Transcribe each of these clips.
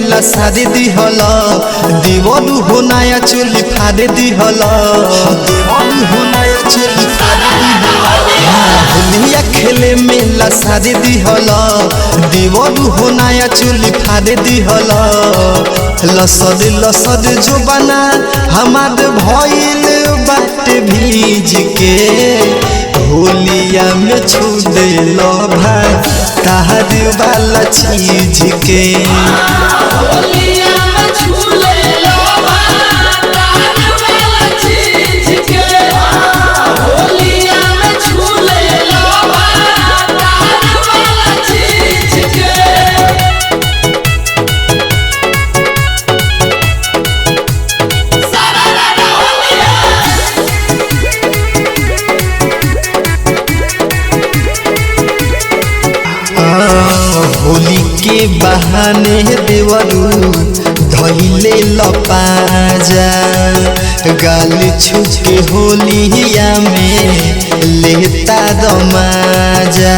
मेला सारे दिहल देवरू हो नया चोली फाड़े दिहल देवरू हो नया चोली फाड़े दिहल होलिया खेले मेला सारे दिहल देवरू हो नया चोली फाड़े दिहल लसद लसद जो बना हमार भइल बाट भीज के होलिया में छू दे लो भाई ताहर वाला चीज के होली के बहाने देवरू धइले लपाजा गाल छुके होलिया में लेता दमाजा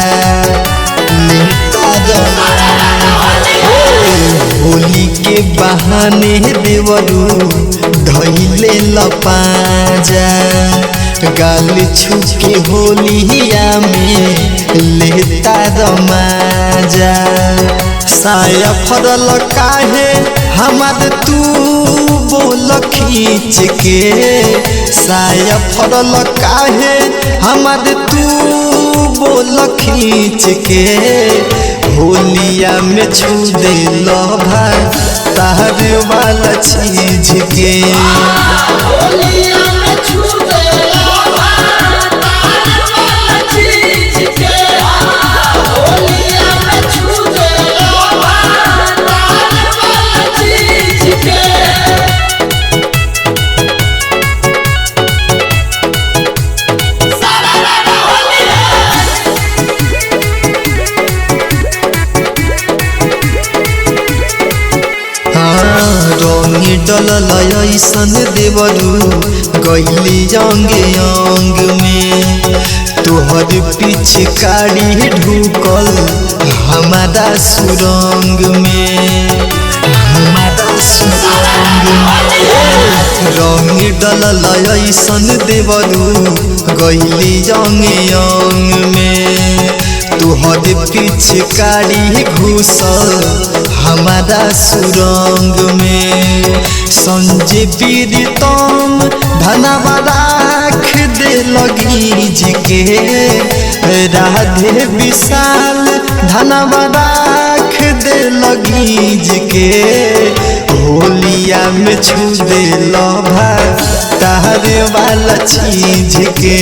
होली के बहाने देवरू धइले लपाजा गाल छुके होलिया में लेता दमाजा साया फरल काहे हमार तू बोल खींच के साया फरल काहे हमार तू बोल खींच के होलिया में छू दे लो भाई ताहर वाला चीज के रंगी डलल ऐसन देवरू गईली अंगे अंग में तोहर पिचकारी ढुकल हमारा सुरंग में रंगी डलल ऐसन देवरू गईली अंगे अंग में तोहर पिचकारी घुसल हमारा सुरंग में संजय पीड़ितम धनवा राख दे लगीज के राधे विशाल धनवा राख दे लगीज के होलिया में छू दे लो भाई ताहर वाला चीज के